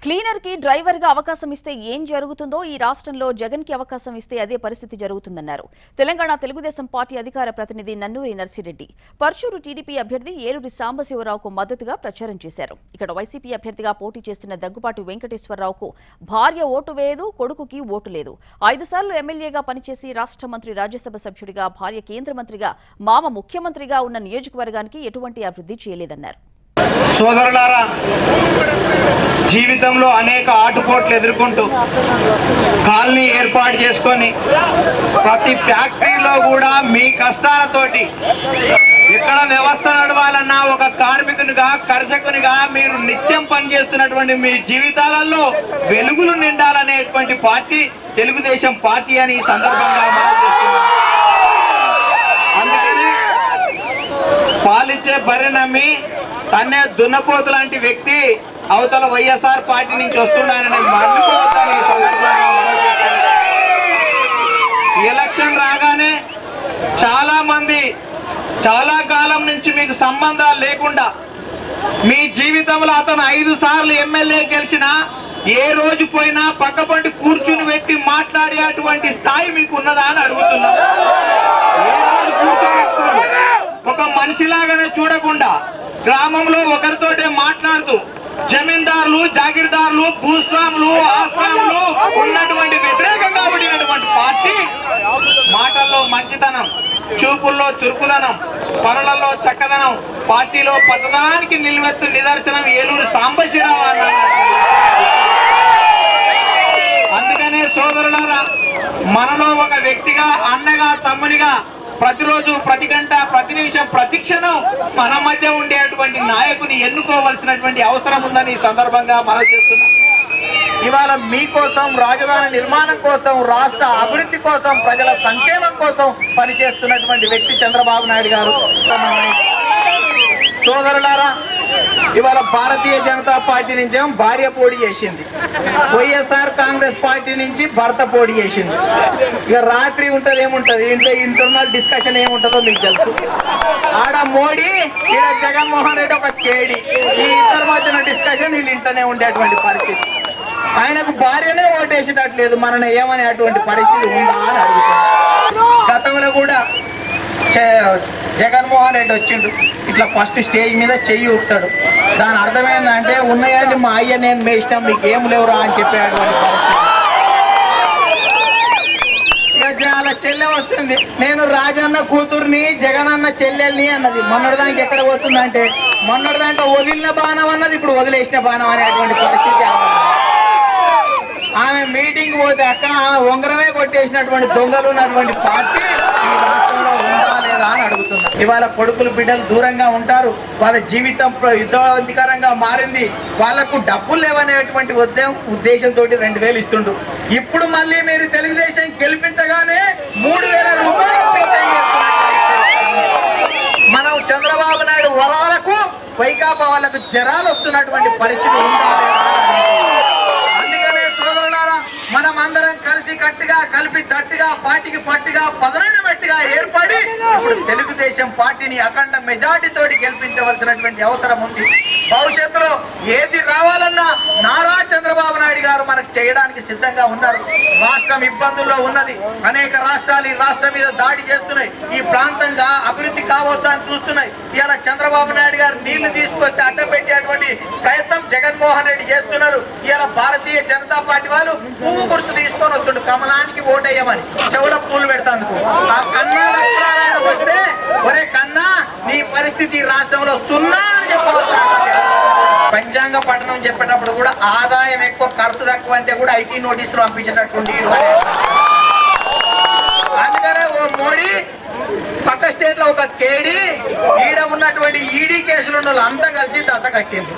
Cleaner కి driver గా అవకాశం ఇస్తే ఏం జరుగుతుందో ఈ రాష్ట్రంలో జగన్ కి అవకాశం ఇస్తే అదే పరిస్థితి జరుగుతుందన్నారు. తెలంగాణ తెలుగుదేశం పార్టీ అధికార ప్రతినిధి నన్నూరి నర్సిరెడ్డి పర్చూరు టీడీపీ అభ్యర్థి ఏలూరి సాంబశివరావుకు మద్దతుగా ప్రచారం చేశారు. ఇక్కడ వైసీపీ అభ్యర్థిగా పోటీ చేస్తున్న దగ్గుపాటి వెంకటేశ్వరరావుకు భార్య ఓటు వేయదు, కొడుకుకి ఓటు లేదు. 5 సార్లు ఎమ్మెల్యేగా పనిచేసి రాష్ట్ర మంత్రి, రాజ్యసభ సభ్యుడిగా, భార్య కేంద్ర మంత్రిగా, మామ ముఖ్యమంత్రిగా ఉన్న నియోజకవర్గానికి ఎటువంటి అభివృద్ధి చేయలేదన్నారు. సోదరులారా, జీవితంలో అనేక ఆటుపోట్లు ఎదుర్కొంటూ కాలనీ ఏర్పాటు చేసుకొని ప్రతి ఫ్యాక్టరీలో కూడా మీ కష్టాలతోటి ఎక్కడ వ్యవస్థ నడవాలన్నా ఒక కార్మికునిగా, కర్షకునిగా మీరు నిత్యం పనిచేస్తున్నటువంటి మీ జీవితాలలో వెలుగులు నిండాలనేటువంటి పార్టీ తెలుగుదేశం పార్టీ అని ఈ సందర్భంగా మనం చేస్తున్నాం. అందుకని పాలిచ్చే బర్రె నమ్మి తన్నే దున్నపోతు లాంటి వ్యక్తి అవతల వైఎస్ఆర్ పార్టీ నుంచి వస్తున్నానని మర్చిపోతాను. ఈ సందర్భంగా ఎలక్షన్ రాగానే చాలా మంది చాలా కాలం నుంచి మీకు సంబంధాలు లేకుండా మీ జీవితంలో అతను 5 సార్లు ఎమ్మెల్యే గెలిచినా ఏ రోజు పోయినా పక్కపంటి కూర్చుని పెట్టి మాట్లాడేటువంటి స్థాయి మీకు ఉన్నదా అని అడుగుతున్నా. ఏ రోజు కూర్చోబెట్టుకోండి, ఒక మనిషిలాగానే చూడకుండా గ్రామంలో ఒకరితోటే మాట్లాడుతూ జమీందారులు, జాగీర్దారులు, భూస్వాములు, ఆశ్రాములు ఉన్నటువంటి వ్యతిరేకంగా ఉండినటువంటి పార్టీ మాటల్లో మంచితనం, చూపుల్లో చురుకుదనం, పనులలో చక్కదనం, పార్టీలో పచ్చదనానికి నిలువెత్తు నిదర్శనం ఏలూరు సాంబశివరావు అన్నారు. అందుకనే సోదరులారా, మనలో ఒక వ్యక్తిగా, అన్నగా, తమ్మునిగా ప్రతిరోజు, ప్రతి గంట, ప్రతి నిమిషం, ప్రతి క్షణం మన మధ్య ఉండేటువంటి నాయకుని ఎన్నుకోవాల్సినటువంటి అవసరం ఉందని ఈ సందర్భంగా మనం చేస్తున్నాం. ఇవాళ మీకోసం, రాజధాని నిర్మాణం కోసం, రాష్ట్ర అభివృద్ధి కోసం, ప్రజల సంక్షేమం కోసం పనిచేస్తున్నటువంటి వ్యక్తి చంద్రబాబు నాయుడు గారు. సోదరులారా, ఇవాళ భారతీయ జనతా పార్టీ నుంచి భార్య పోటీ చేసింది, వైఎస్ఆర్ కాంగ్రెస్ పార్టీ నుంచి భర్త పోటీ చేసింది. ఇక రాత్రి ఉంటుంది, ఏముంటది ఇంటర్నల్ డిస్కషన్ ఏముంటుందో మీకు తెలుసు. ఆడ మోడీ, ఈడ జగన్మోహన్ రెడ్డి ఒక కేడి, ఈ ఇద్దరు మధ్యన డిస్కషన్ వీళ్ళు ఇంటనే ఉండేటువంటి పరిస్థితి. ఆయనకు భార్యనే ఓటేసేటట్లేదు, మనల్ని ఏమనేటువంటి పరిస్థితి ఉందా అని అడుగుతున్నాం. గతంలో కూడా జగన్మోహన్ రెడ్డి వచ్చిండు, ఇట్లా ఫస్ట్ స్టేజ్ మీద చెయ్యి ఊపుతాడు. దాని అర్థమైందంటే ఉన్నాయని మా అయ్య నేను మేసినాం, మీకు ఏం లేవురా అని చెప్పేటువంటి పరిస్థితి. వాళ్ళ చెల్లె వస్తుంది, నేను రాజన్న కూతుర్ని, జగనన్న చెల్లెల్ని అన్నది. మొన్నటిదానికి ఎక్కడ పోతుందంటే మొన్నటిదాకా వదిలిన బాణం అన్నది ఇప్పుడు వదిలేసిన బాణం అనేటువంటి పరిస్థితి. ఆమె మీటింగ్ పోతే అక్క ఆమె ఉంగరమే కొట్టేసినటువంటి దొంగలు ఉన్నటువంటి పార్టీ ఈ రాష్ట్రంలో ఉందా లేదా అని అడుగుతున్నా. ఇవాళ కొడుకులు, బిడ్డలు దూరంగా ఉంటారు, వాళ్ళ జీవితం యుద్ధవంతికరంగా మారింది, వాళ్లకు డబ్బులు లేవనేటువంటి ఉద్దేశంతో 2000 ఇస్తుండు. ఇప్పుడు మళ్ళీ మీరు తెలుగుదేశం గెలిపించగానే 3000 రూపాయలు మనం చంద్రబాబు నాయుడు వరాలకు, వైకాపా వాళ్లకు జరాలు వస్తున్నటువంటి పరిస్థితి ఉందా లేదా. మనం అందరం కలిసి కట్టుగా, కలిపి జట్టుగా, పార్టీకి పట్టుగా, పదనైన మట్టిగా ఏర్పడి ఇప్పుడు తెలుగుదేశం పార్టీని అఖండ మెజార్టీతో గెలిపించవలసినటువంటి అవసరం ఉంది. భవిష్యత్తులో ఏది రావాలన్నా నారా చంద్రబాబు నాయుడు గారు మనకు చేయడానికి సిద్ధంగా ఉన్నారు. రాష్ట్రం ఇబ్బందుల్లో ఉన్నది, అనేక రాష్ట్రాలు ఈ రాష్ట్రం మీద దాడి చేస్తున్నాయి, ఈ ప్రాంతంగా అభివృద్ధి కావద్దని చూస్తున్నాయి. ఇలా చంద్రబాబు నాయుడు గారు నీళ్లు తీసుకొస్తే అడ్డం పెట్టేటువంటి ప్రయత్నం జగన్మోహన్ రెడ్డి చేస్తున్నారు. ఇలా భారతీయ జనతా పార్టీ వాళ్ళు పువ్వు గుర్తు తీసుకొని వస్తుండు, కమలానికి ఓటేయమని చెవుల పూలు పెడతాను. ఆ కన్నా వస్త్రాలైన వస్తే ఒరే కన్నా నీ పరిస్థితి రాష్ట్రంలో సున్నా అని చెప్పవచ్చు. పంచాంగ పట్టణం చెప్పేటప్పుడు కూడా ఆదాయం ఎక్కువ, ఖర్చు తక్కువ అంటే కూడా ఐటీ నోటీసులు పంపించేటట్టుండి. అందుకనే ఓ మోడీ, పక్క స్టేట్ లో ఒక కేడీ, ఈడ ఉన్నటువంటి ఈడీ కేసులు ఉన్న వాళ్ళు అంతా కలిసి దత్త కట్టింది.